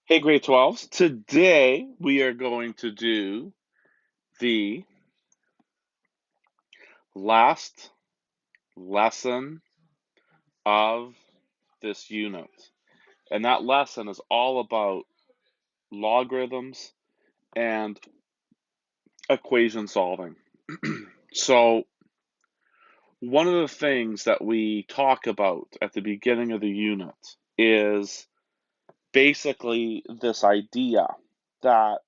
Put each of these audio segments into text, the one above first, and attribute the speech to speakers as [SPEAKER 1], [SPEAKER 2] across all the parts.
[SPEAKER 1] Hey, grade 12s. Today we are going to do the last lesson of this unit. And that lesson is all about logarithms and equation solving. So, one of the things that we talk about at the beginning of the unit is basically this idea that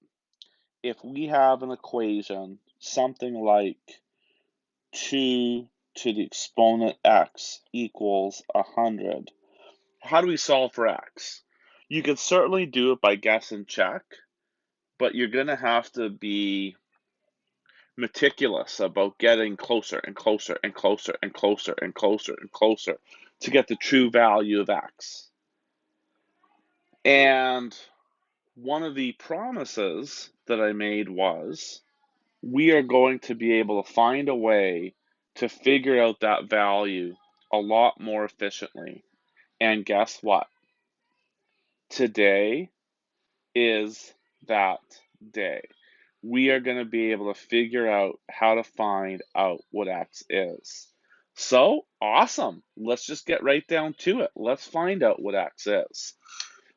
[SPEAKER 1] if we have an equation, something like 2 to the exponent x equals 100. How do we solve for x? You could certainly do it by guess and check, but you're going to have to be meticulous about getting closer and closer and closer and closer and closer and closer to get the true value of x. And one of the promises that I made was we are going to be able to find a way to figure out that value a lot more efficiently. And guess what? Today is that day. We are going to be able to figure out how to find out what x is. So, awesome. Let's just get right down to it. Let's find out what x is.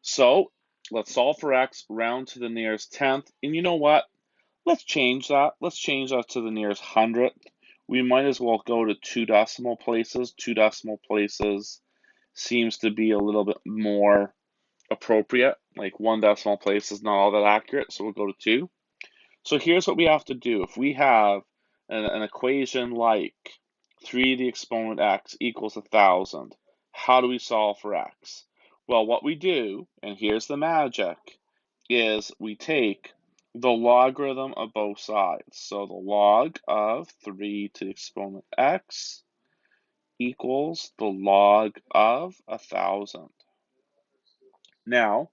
[SPEAKER 1] So, let's solve for x, round to the nearest tenth. And you know what? Let's change that. Let's change that to the nearest hundredth. We might as well go to 2 decimal places. 2 decimal places seems to be a little bit more appropriate. Like 1 decimal place is not all that accurate, so we'll go to 2. So here's what we have to do. If we have an equation like 3 to the exponent x equals 1,000, how do we solve for x? Well, what we do, and here's the magic, is we take the logarithm of both sides. So the log of 3 to the exponent x equals the log of 1,000. Now,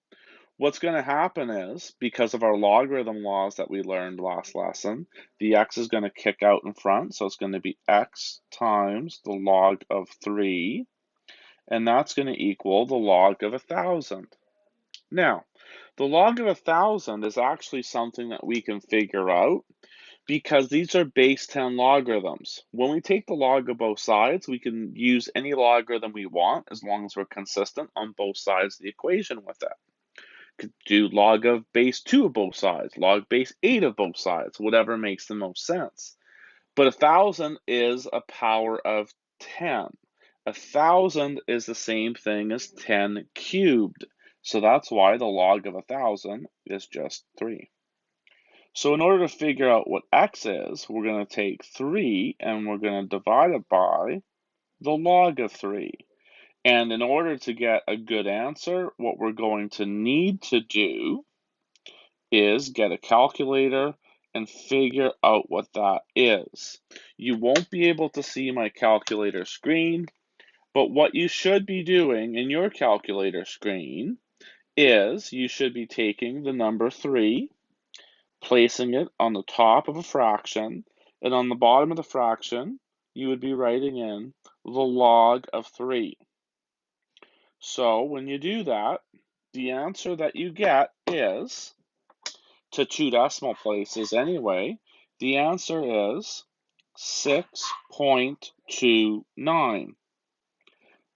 [SPEAKER 1] what's going to happen is, because of our logarithm laws that we learned last lesson, the x is going to kick out in front, so it's going to be x times the log of 3, and that's going to equal the log of 1,000. Now, the log of 1,000 is actually something that we can figure out because these are base 10 logarithms. When we take the log of both sides, we can use any logarithm we want as long as we're consistent on both sides of the equation with it. Could do log of base 2 of both sides, log base 8 of both sides, whatever makes the most sense. But 1,000 is a power of 10. 1,000 is the same thing as 10 cubed. So that's why the log of 1,000 is just 3. So in order to figure out what x is, we're going to take 3 and we're going to divide it by the log of 3. And in order to get a good answer, what we're going to need to do is get a calculator and figure out what that is. You won't be able to see my calculator screen, but what you should be doing in your calculator screen is you should be taking the number 3, placing it on the top of a fraction, and on the bottom of the fraction, you would be writing in the log of 3. So when you do that, the answer that you get is, to 2 decimal places anyway, the answer is 6.29.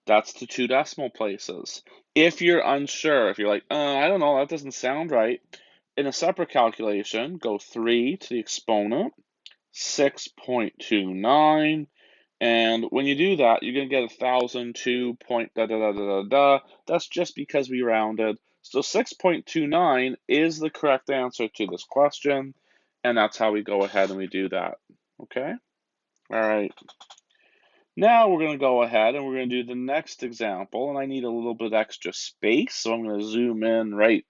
[SPEAKER 1] That's to 2 decimal places. If you're unsure, if you're like, I don't know, that doesn't sound right, in a separate calculation, go 3 to the exponent, 6.29, and when you do that, you're going to get 1,002 point da da da da da da. That's just because we rounded. So 6.29 is the correct answer to this question, and that's how we go ahead and we do that. Okay? All right. Now we're going to go ahead and we're going to do the next example, and I need a little bit extra space, so I'm going to zoom in right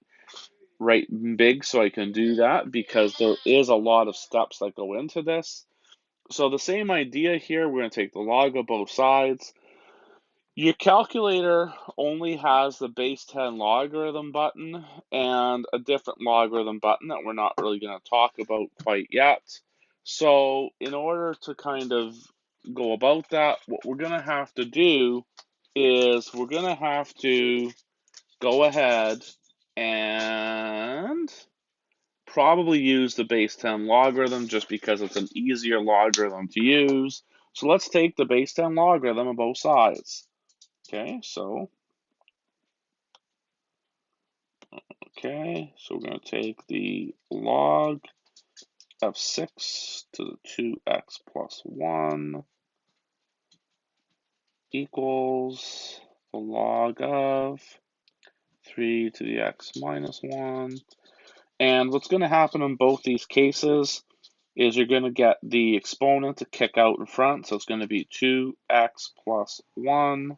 [SPEAKER 1] big so I can do that because there is a lot of steps that go into this. So the same idea here, we're going to take the log of both sides. Your calculator only has the base 10 logarithm button and a different logarithm button that we're not really going to talk about quite yet. So in order to kind of go about that, what we're going to have to do is we're going to have to go ahead and probably use the base 10 logarithm just because it's an easier logarithm to use. So let's take the base 10 logarithm of both sides. Okay, so we're going to take the log of 6 to the 2x plus 1 equals the log of 3 to the x minus 1. And what's going to happen in both these cases is you're going to get the exponent to kick out in front. So it's going to be 2x plus 1.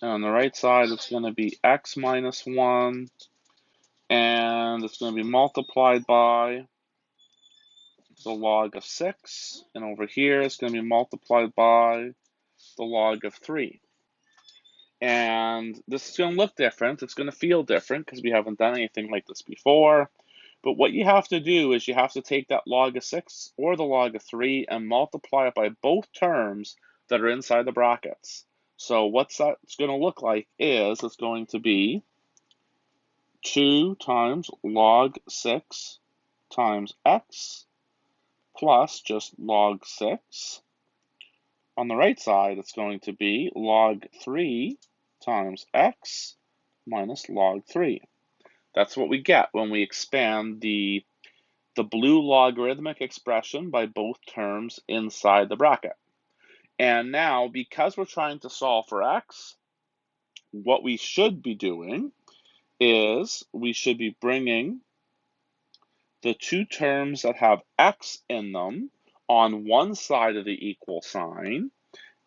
[SPEAKER 1] And on the right side, it's going to be x minus 1. And it's going to be multiplied by the log of 6. And over here, it's going to be multiplied by the log of 3. And this is going to look different. It's going to feel different because we haven't done anything like this before. But what you have to do is you have to take that log of 6 or the log of 3 and multiply it by both terms that are inside the brackets. So what that's going to look like is it's going to be 2 times log 6 times x plus just log 6. On the right side, it's going to be log 3 times x minus log 3. That's what we get when we expand the blue logarithmic expression by both terms inside the bracket. And now, because we're trying to solve for x, what we should be doing is we should be bringing the two terms that have x in them on one side of the equal sign,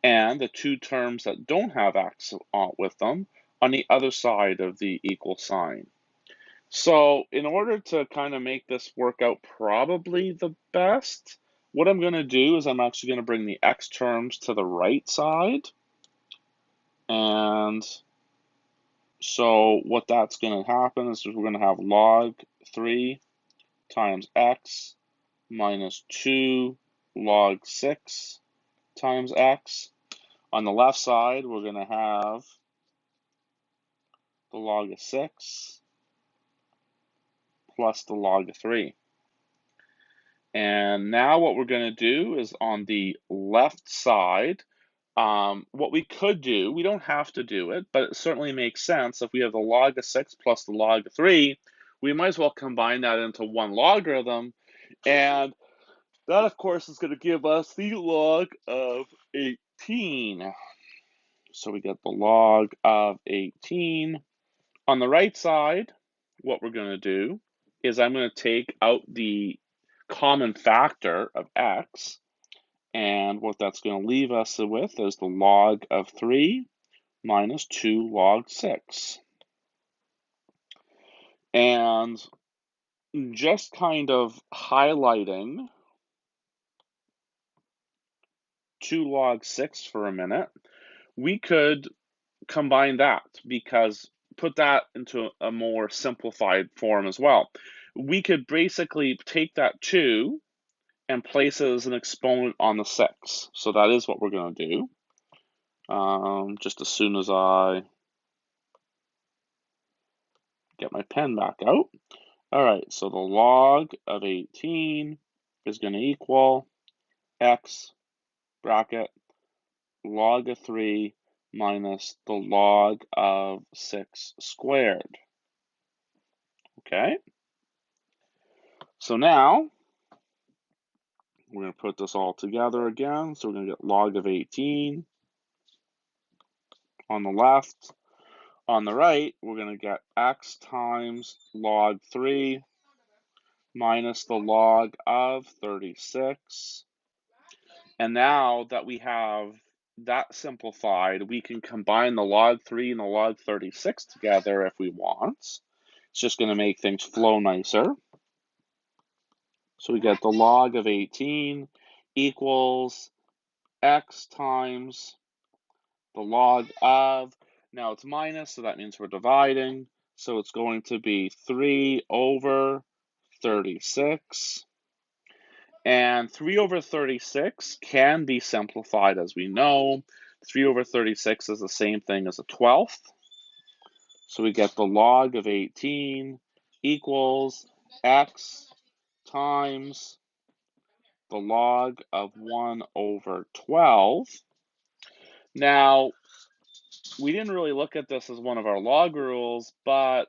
[SPEAKER 1] and the two terms that don't have x with them on the other side of the equal sign. So in order to kind of make this work out probably the best, what I'm going to do is I'm actually going to bring the x terms to the right side. And so what that's going to happen is we're going to have log 3 times x minus 2 log 6 times x. On the left side, we're going to have the log of 6 plus the log of 3. And now what we're going to do is on the left side, what we could do, we don't have to do it, but it certainly makes sense. If we have the log of 6 plus the log of 3, we might as well combine that into one logarithm. And that, of course, is going to give us the log of 18. So we get the log of 18. On the right side, what we're going to do is I'm going to take out the common factor of x, and what that's going to leave us with is the log of 3 minus 2 log 6. And just kind of highlighting 2 log 6 for a minute, we could combine that, because put that into a more simplified form as well. We could basically take that 2 and place it as an exponent on the 6. So that is what we're going to do. Just as soon as I get my pen back out. All right, so the log of 18 is going to equal x bracket log of 3 minus the log of 6 squared. Okay, so now we're going to put this all together again. So we're going to get log of 18 on the left. On the right, we're going to get x times log 3 minus the log of 36. And now that we have that simplified, we can combine the log 3 and the log 36 together if we want. It's just going to make things flow nicer. So we get the log of 18 equals x times the log of, now it's minus, so that means we're dividing. So it's going to be 3 over 36. And 3 over 36 can be simplified, as we know. 3 over 36 is the same thing as a 12th. So we get the log of 18 equals x times the log of 1 over 12. Now, we didn't really look at this as one of our log rules, but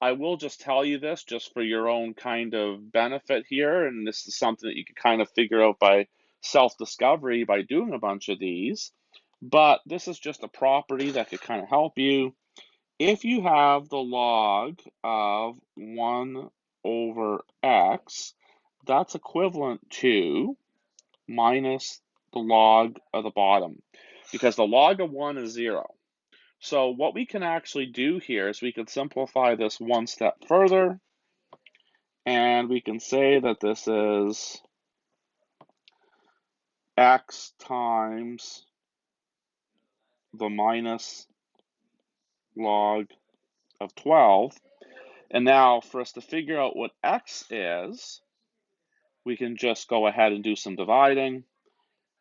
[SPEAKER 1] I will just tell you this just for your own kind of benefit here, and this is something that you can kind of figure out by self-discovery by doing a bunch of these, but this is just a property that could kind of help you. If you have the log of 1 over x, that's equivalent to minus the log of the bottom, because the log of 1 is 0. So what we can actually do here is we can simplify this one step further, and we can say that this is x times the minus log of 12. And now for us to figure out what x is, we can just go ahead and do some dividing.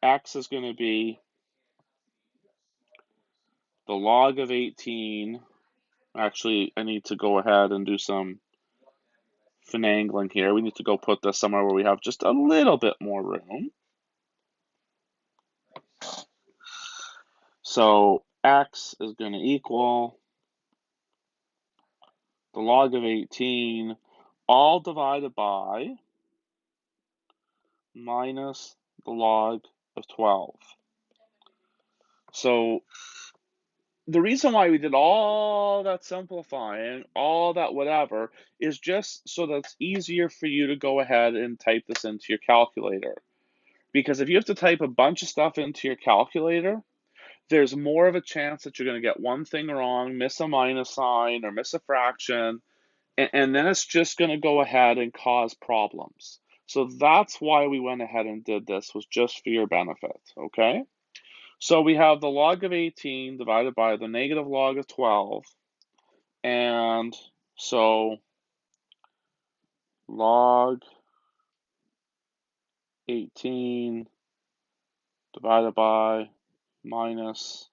[SPEAKER 1] X is going to be the log of 18. Actually, I need to go ahead and do some finagling here. We need to go put this somewhere where we have just a little bit more room. So x is going to equal the log of 18 all divided by minus the log of 12. So the reason why we did all that simplifying, all that whatever, is just so that it's easier for you to go ahead and type this into your calculator. Because if you have to type a bunch of stuff into your calculator, there's more of a chance that you're going to get one thing wrong, miss a minus sign, or miss a fraction, and then it's just going to go ahead and cause problems. So that's why we went ahead and did this, was just for your benefit, okay? So we have the log of 18 divided by the negative log of 12, and so log 18 divided by minus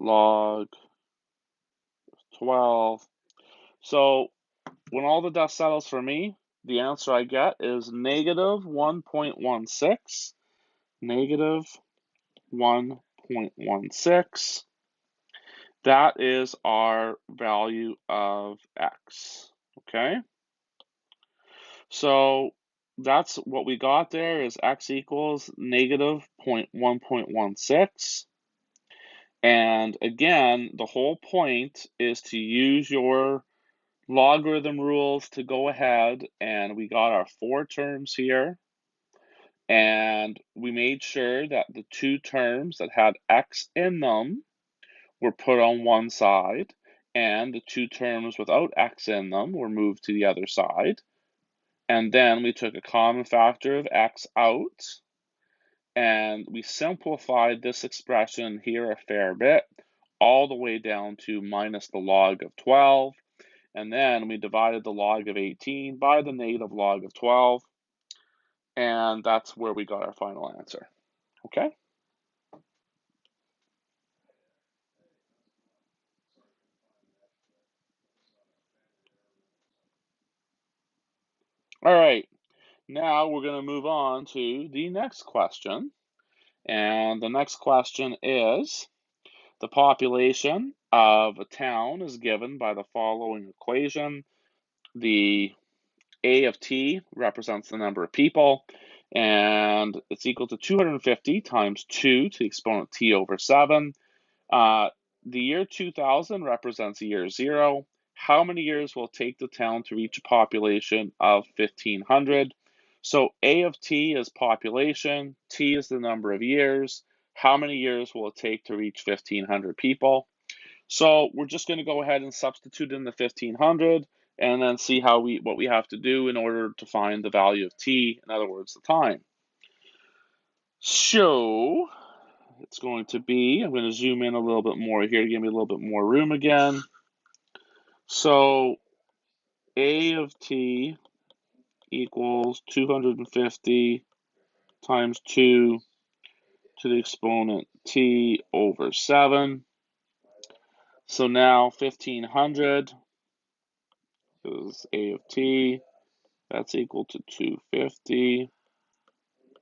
[SPEAKER 1] log 12. So when all the dust settles for me, the answer I get is negative 1.16, negative 1.16. That is our value of x, okay? So that's what we got there is x equals negative 1.16. And again, the whole point is to use your logarithm rules to go ahead, and we got our 4 terms here. And we made sure that the 2 terms that had x in them were put on one side, and the 2 terms without x in them were moved to the other side. And then we took a common factor of x out, and we simplified this expression here a fair bit, all the way down to minus the log of 12. And then we divided the log of 18 by the negative log of 12. And that's where we got our final answer, okay? All right, now we're going to move on to the next question. And the next question is, the population of a town is given by the following equation. The A of t represents the number of people, and it's equal to 250 times 2 to the exponent t over 7. The year 2000 represents the year 0. How many years will it take the town to reach a population of 1,500? So A of t is population, t is the number of years. How many years will it take to reach 1,500 people? So we're just going to go ahead and substitute in the 1,500 and then see what we have to do in order to find the value of t, in other words, the time. So it's going to be, I'm going to zoom in a little bit more here to give me a little bit more room again. So A of t equals 250 times 2 to the exponent t over 7. So now 1500 is a of t. That's equal to 250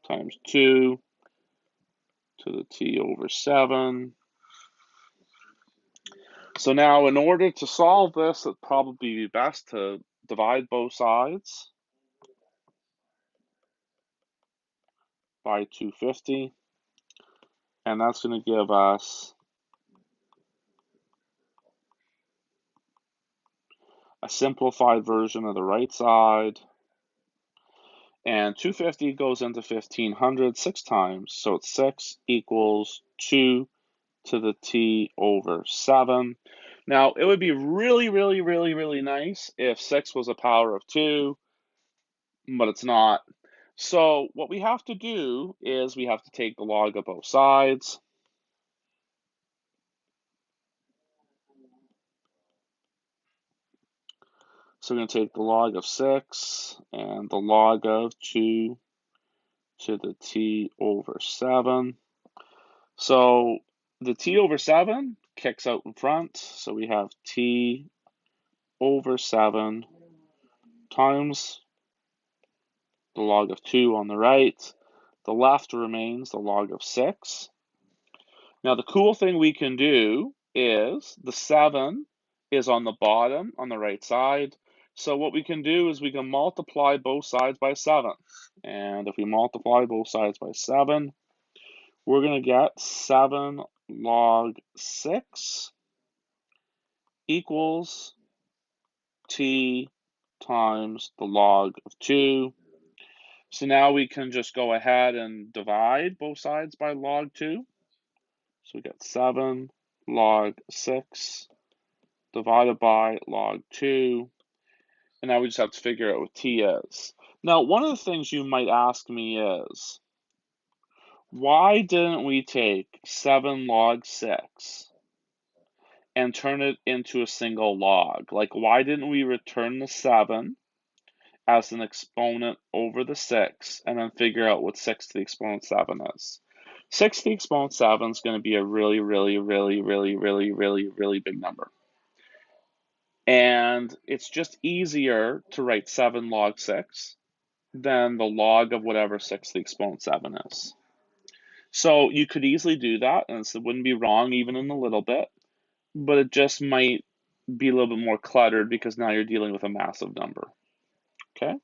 [SPEAKER 1] times 2 to the t over 7. So now in order to solve this, it'd probably be best to divide both sides by 250. And that's going to give us a simplified version of the right side. And 250 goes into 1500 6 times. So it's 6 equals 2 to the t over 7. Now, it would be really, really, really, really nice if 6 was a power of 2, but it's not. So what we have to do is we have to take the log of both sides. So we're going to take the log of 6 and the log of 2 to the t over 7. So the t over 7 kicks out in front. So we have t over 7 times the log of 2 on the right. The left remains the log of 6. Now the cool thing we can do is the 7 is on the bottom on the right side. So what we can do is we can multiply both sides by 7. And if we multiply both sides by 7, we're going to get 7 log 6 equals t times the log of 2. So now we can just go ahead and divide both sides by log 2. So we get 7 log 6 divided by log 2. And now we just have to figure out what t is. Now, one of the things you might ask me is, why didn't we take 7 log 6 and turn it into a single log? Like, why didn't we return the 7 as an exponent over the 6 and then figure out what 6 to the exponent 7 is? 6 to the exponent 7 is going to be a really, really, really, really, really, really, really big number. And it's just easier to write 7 log 6 than the log of whatever 6 to the exponent 7 is. So you could easily do that, and it wouldn't be wrong even in a little bit, but it just might be a little bit more cluttered because now you're dealing with a massive number. Okay?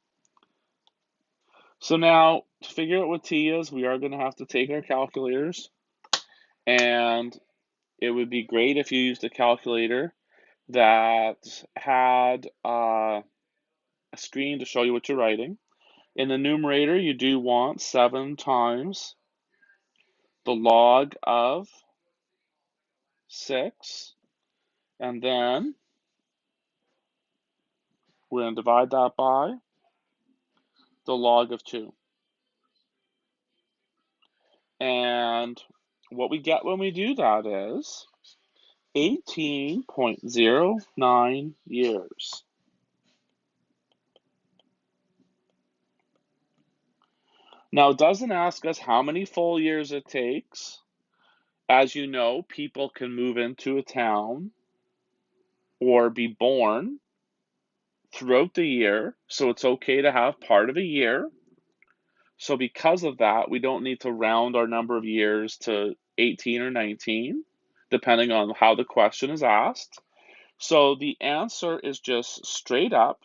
[SPEAKER 1] So now, to figure out what t is, we are going to have to take our calculators, and it would be great if you used a calculator that had a screen to show you what you're writing. In the numerator, you do want 7 times the log of 6, and then we're going to divide that by the log of 2. And what we get when we do that is 18.09 years. Now, it doesn't ask us how many full years it takes. As you know, people can move into a town or be born throughout the year, so it's okay to have part of a year. So because of that, we don't need to round our number of years to 18 or 19, depending on how the question is asked. So the answer is just straight up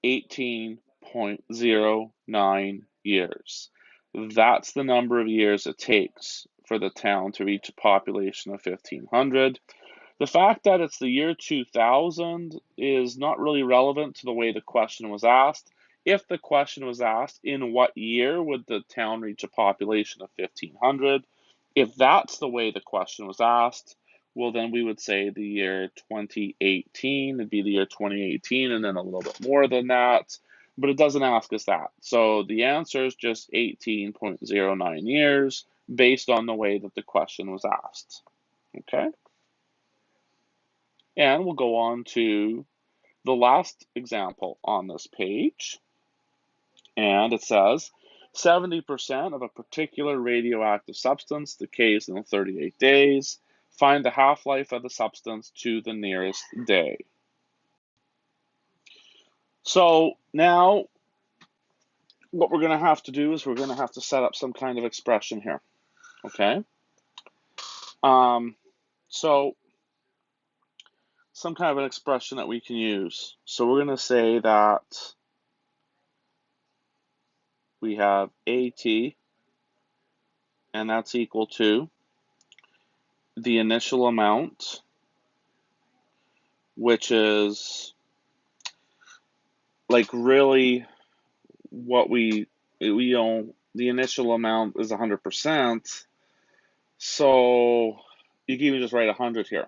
[SPEAKER 1] 18.09 years. That's the number of years it takes for the town to reach a population of 1,500. The fact that it's the year 2000 is not really relevant to the way the question was asked. If the question was asked, in what year would the town reach a population of 1,500? If that's the way the question was asked, well, then we would say the year 2018. It'd be the year 2018 and then a little bit more than that. But it doesn't ask us that. So the answer is just 18.09 years based on the way that the question was asked. Okay? And we'll go on to the last example on this page. And it says, 70% of a particular radioactive substance decays in 38 days. Find the half-life of the substance to the nearest day. So now what we're going to have to do is we're going to have to set up some kind of expression here, okay? So some kind of an expression that we can use. So we're going to say that we have AT, and that's equal to the initial amount, which is like really what we know, the initial amount is 100%. So you can even just write 100 here,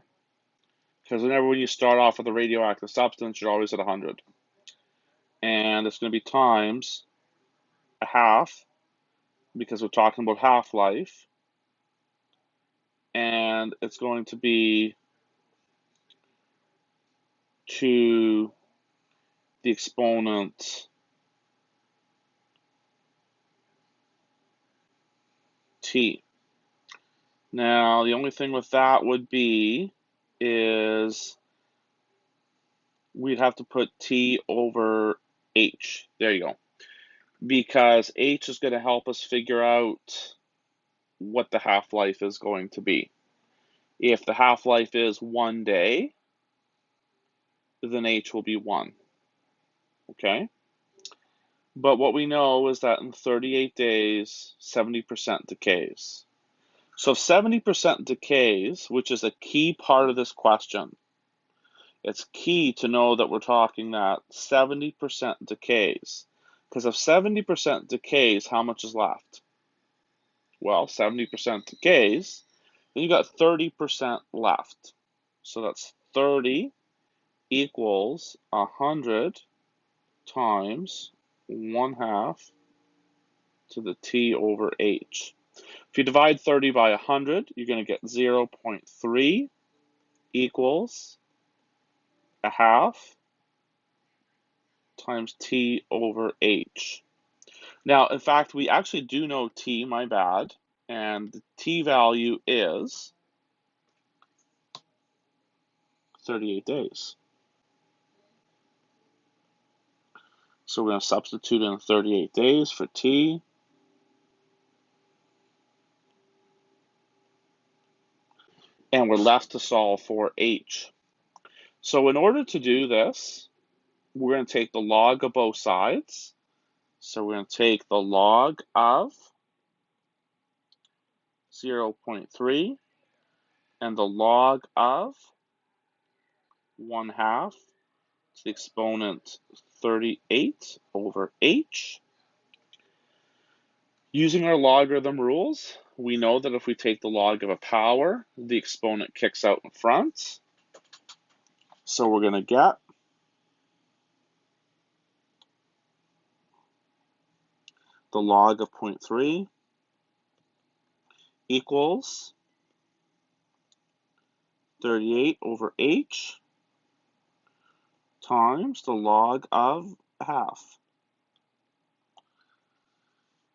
[SPEAKER 1] because whenever when you start off with a radioactive substance, you're always at 100. And it's going to be times a half, because we're talking about half-life, and it's going to be to the exponent t. Now, the only thing with that would be is we'd have to put t over h. There you go. Because h is going to help us figure out what the half-life is going to be. If the half-life is 1 day, then h will be 1. Okay? But what we know is that in 38 days, 70% decays. So if 70% decays, which is a key part of this question, it's key to know that we're talking that 70% decays. Because if 70% decays, how much is left? Well, 70% decays, then you got 30% left. So that's 30 equals 100 times 1/2 to the t over h. If you divide 30 by 100, you're going to get 0.3 equals 1/2 times t over h. Now, in fact, we actually do know t, my bad, and the t value is 38 days. So we're going to substitute in 38 days for t. And we're left to solve for h. So in order to do this, we're going to take the log of both sides. So we're going to take the log of 0.3 and the log of 1/2 to the exponent 38 over h. Using our logarithm rules, we know that if we take the log of a power, the exponent kicks out in front. So we're going to get the log of 0.3 equals 38 over h times the log of 1/2.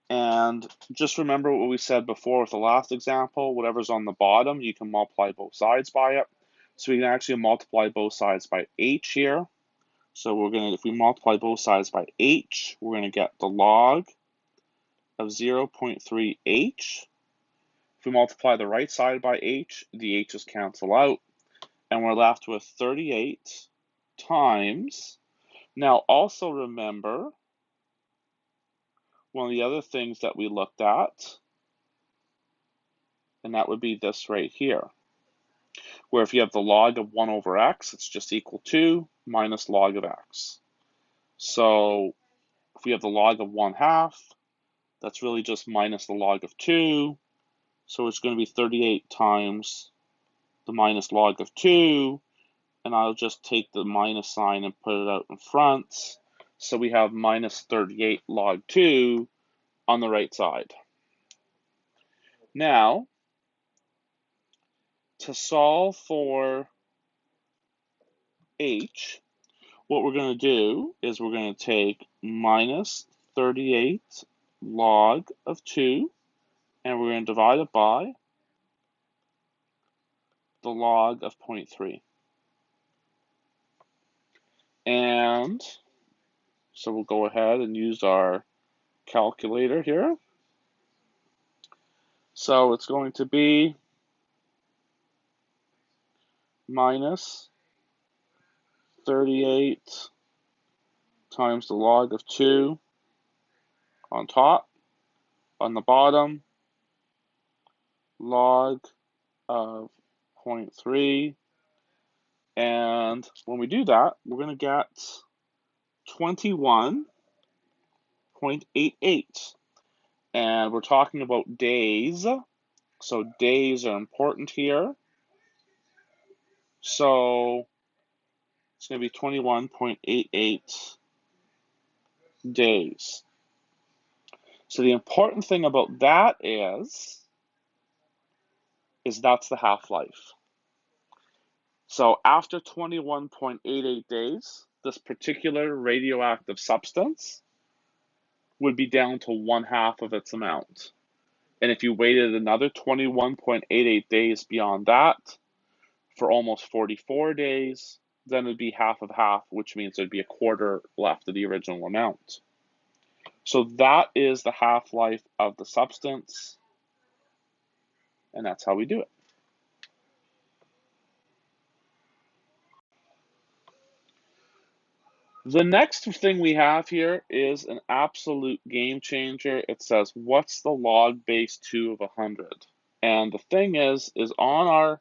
[SPEAKER 1] And just remember what we said before with the last example, whatever's on the bottom, you can multiply both sides by it. So we can actually multiply both sides by h here. So we're going to, if we multiply both sides by h, we're going to get the log of 0.3h. If we multiply the right side by h, the h's cancel out, and we're left with 38 times. Now also remember, one of the other things that we looked at, and that would be this right here, where if you have the log of 1 over x, it's just equal to minus log of x. So if we have the log of 1/2, that's really just minus the log of 2. So it's going to be 38 times the minus log of 2, and I'll just take the minus sign and put it out in front. So we have minus 38 log 2 on the right side. Now, to solve for h, what we're going to do is we're going to take minus 38 log of 2, and we're going to divide it by the log of 0.3. And so we'll go ahead and use our calculator here. So it's going to be minus 38 times the log of 2 on top, on the bottom, log of 0.3, and when we do that, we're going to get 21.88, and we're talking about days, so days are important here, so it's going to be 21.88 days. So the important thing about that is that's the half-life. So after 21.88 days, this particular radioactive substance would be down to 1/2 of its amount. And if you waited another 21.88 days beyond that, for almost 44 days, then it'd be half of half, which means there'd be a quarter left of the original amount. So that is the half-life of the substance, and that's how we do it. The next thing we have here is an absolute game changer. It says, what's the log base 2 of 100? And the thing is on our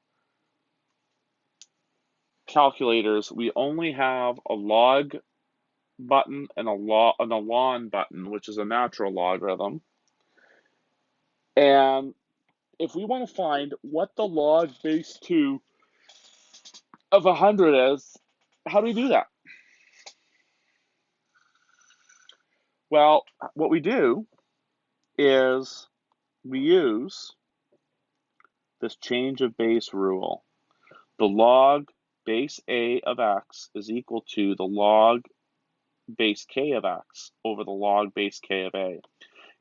[SPEAKER 1] calculators, we only have a log button and a ln button, which is a natural logarithm. And if we want to find what the log base 2 of 100 is, how do we do that? Well, what we do is we use this change of base rule. The log base a of x is equal to the log base k of x over the log base k of a.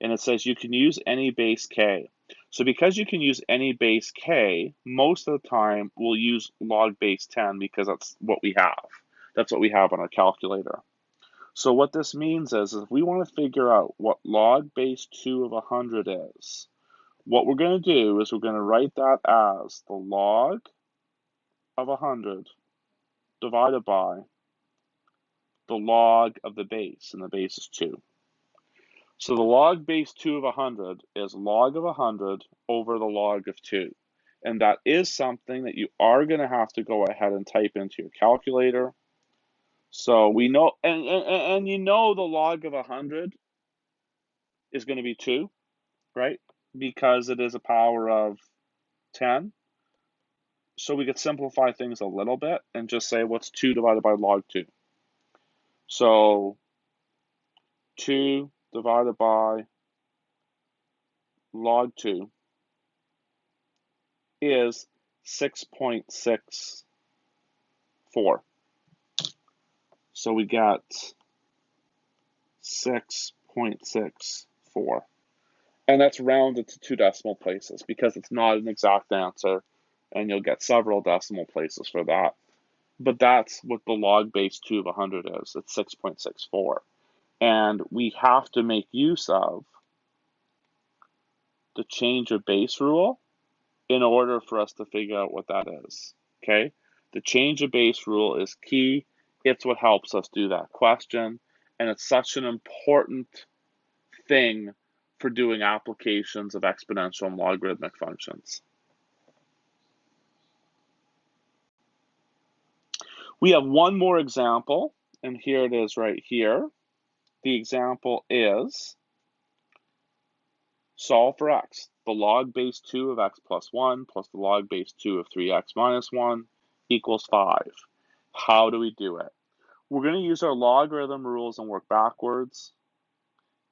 [SPEAKER 1] And it says you can use any base k. So because you can use any base k, most of the time we'll use log base 10 because that's what we have. That's what we have on our calculator. So what this means is if we want to figure out what log base 2 of 100 is, what we're going to do is we're going to write that as the log of 100 divided by the log of the base, and the base is 2. So the log base 2 of 100 is log of 100 over the log of 2. And that is something that you are going to have to go ahead and type into your calculator. So we know, and you know the log of 100 is going to be 2, right? Because it is a power of 10. So we could simplify things a little bit and just say what's 2 divided by log 2. So 2 divided by log 2 is 6.64. So we got 6.64. And that's rounded to 2 decimal places because it's not an exact answer, and you'll get several decimal places for that. But that's what the log base 2 of 100 is. It's 6.64. And we have to make use of the change of base rule in order for us to figure out what that is. Okay? The change of base rule is key. It's what helps us do that question. And it's such an important thing for doing applications of exponential and logarithmic functions. We have one more example, and here it is right here. The example is solve for x. The log base 2 of x plus 1 plus the log base 2 of 3x minus 1 equals 5. How do we do it? We're going to use our logarithm rules and work backwards.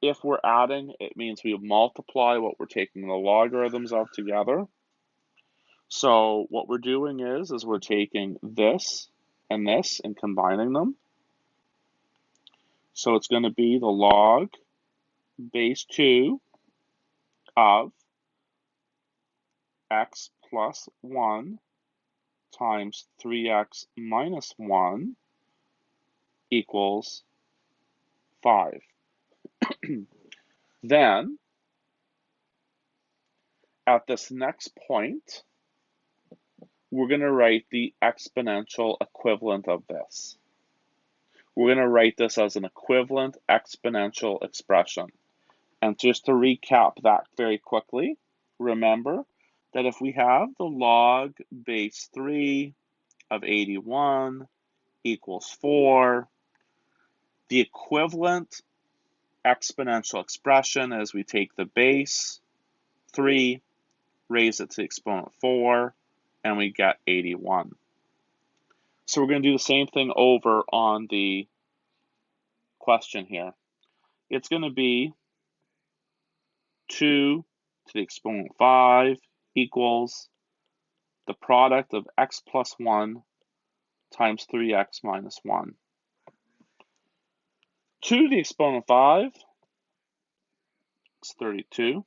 [SPEAKER 1] If we're adding, it means we multiply what we're taking the logarithms of together. So what we're doing is we're taking this and combining them. So it's going to be the log base 2 of x plus 1 times 3x minus 1 equals 5. Then, at this next point, we're going to write the exponential equivalent of this. We're going to write this as an equivalent exponential expression. And just to recap that very quickly, remember that if we have the log base 3 of 81 equals 4, the equivalent exponential expression is we take the base 3, raise it to the exponent 4, and we get 81. So we're going to do the same thing over on the question here. It's going to be 2 to the exponent 5 equals the product of x plus 1 times 3x minus 1. 2 to the exponent 5 is 32.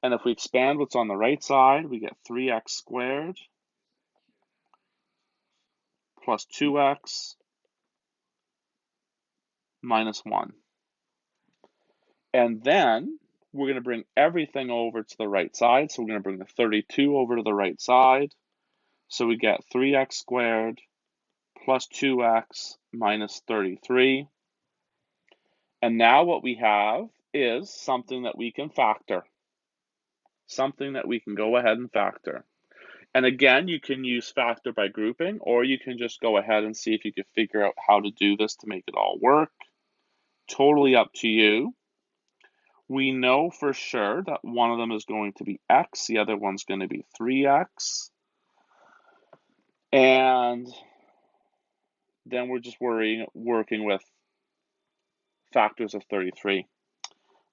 [SPEAKER 1] And if we expand what's on the right side, we get 3x squared plus 2x minus 1. And then we're going to bring everything over to the right side. So we're going to bring the 32 over to the right side. So we get 3x squared plus 2x minus 33. And now what we have is something that we can factor. Something that we can go ahead and factor. And again, you can use factor by grouping, or you can just go ahead and see if you can figure out how to do this to make it all work. Totally up to you. We know for sure that one of them is going to be x, the other one's going to be 3x. And then we're just working with factors of 33.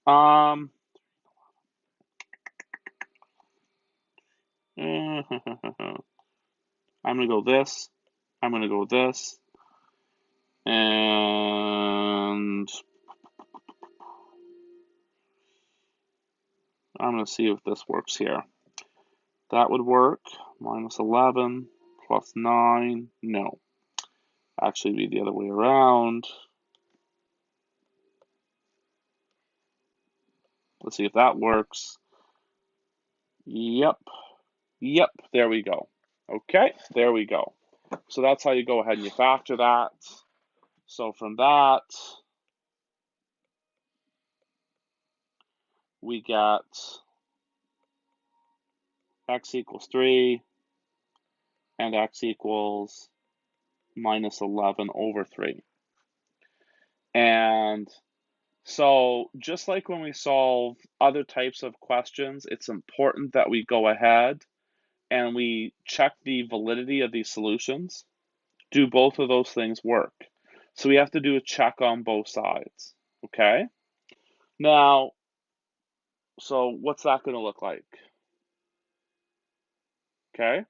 [SPEAKER 1] I'm going to go this, I'm going to go this, and I'm going to see if this works here. That would work. Minus 11 plus 9. No. Actually be the other way around. Let's see if that works. Yep. Yep. There we go. Okay. There we go. So that's how you go ahead and you factor that. So from that, we get x equals 3 and x equals minus 11 over 3. And so just like when we solve other types of questions, it's important that we go ahead and we check the validity of these solutions. Do both of those things work? So we have to do a check on both sides, okay? Now, so what's that going to look like? Okay?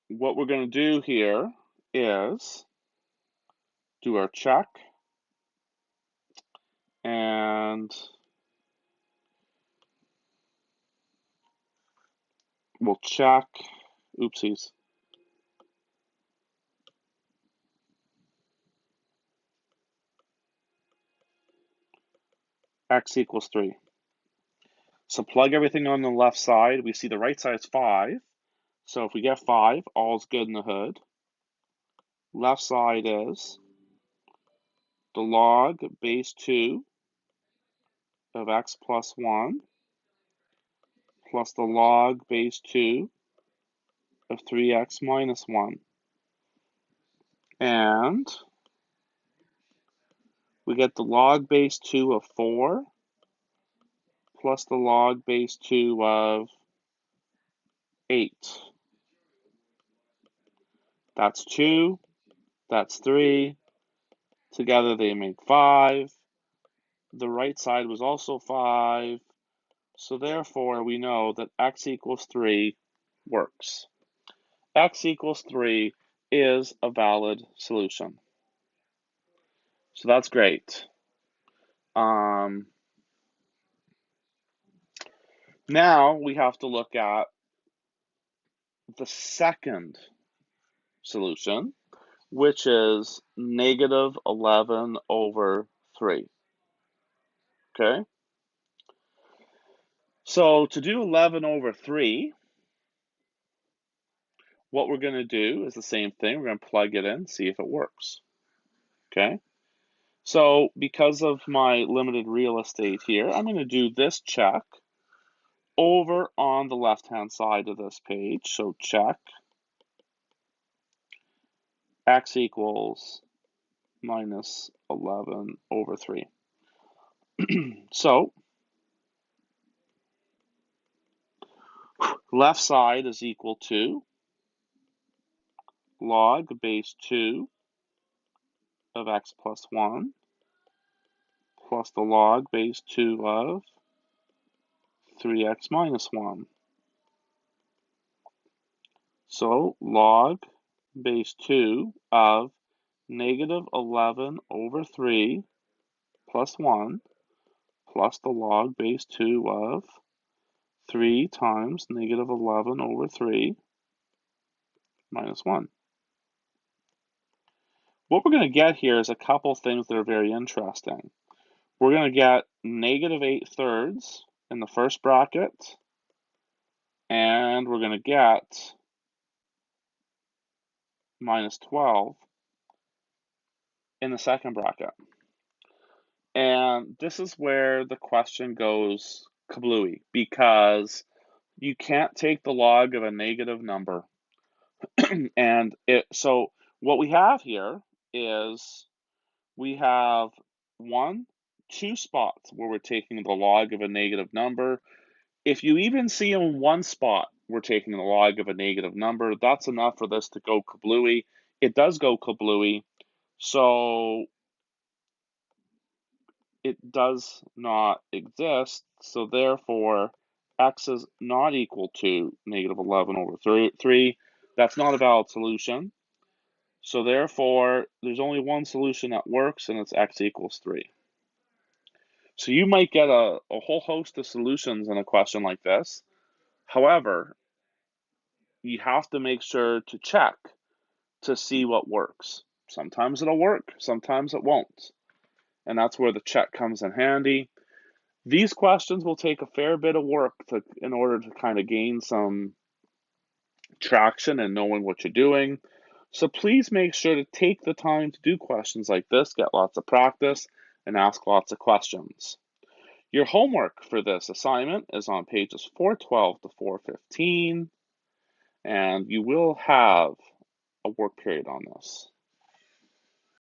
[SPEAKER 1] What we're going to do here is do our check, and we'll check, oopsies. X equals 3. So plug everything on the left side. We see the right side is 5. So if we get 5, all's good in the hood. Left side is the log base 2 of x plus 1 plus the log base 2 of 3x minus 1. And we get the log base 2 of 4 plus the log base 2 of 8. That's 2. That's 3. Together they make 5. The right side was also 5. So therefore, we know that x equals 3 works. X equals 3 is a valid solution. So that's great. Now we have to look at the second solution, which is negative 11 over 3. Okay? So to do 11 over 3, what we're going to do is the same thing. We're going to plug it in, see if it works. Okay? So because of my limited real estate here, I'm going to do this check over on the left-hand side of this page. So check x equals minus 11 over 3. So left side is equal to log base 2 of x plus 1 plus the log base 2 of 3x minus 1. So log base 2 of negative 11 over 3 plus 1 plus the log base 2 of 3 times negative 11 over 3 minus 1. What we're going to get here is a couple things that are very interesting. We're going to get negative 8/3 in the first bracket, and we're going to get minus 12 in the second bracket. And this is where the question goes kablooey, because you can't take the log of a negative number. And so what we have here is we have two spots where we're taking the log of a negative number. If you even see in one spot we're taking the log of a negative number, that's enough for this to go kablooey. It does go kablooey, so it does not exist. So therefore, x is not equal to negative 11 over 3. That's not a valid solution. So therefore, there's only one solution that works, and it's x equals 3. So you might get a whole host of solutions in a question like this. However, you have to make sure to check to see what works. Sometimes it'll work, sometimes it won't. And that's where the check comes in handy. These questions will take a fair bit of work in order to kind of gain some traction and knowing what you're doing. So please make sure to take the time to do questions like this, get lots of practice, and ask lots of questions. Your homework for this assignment is on pages 412 to 415, and you will have a work period on this.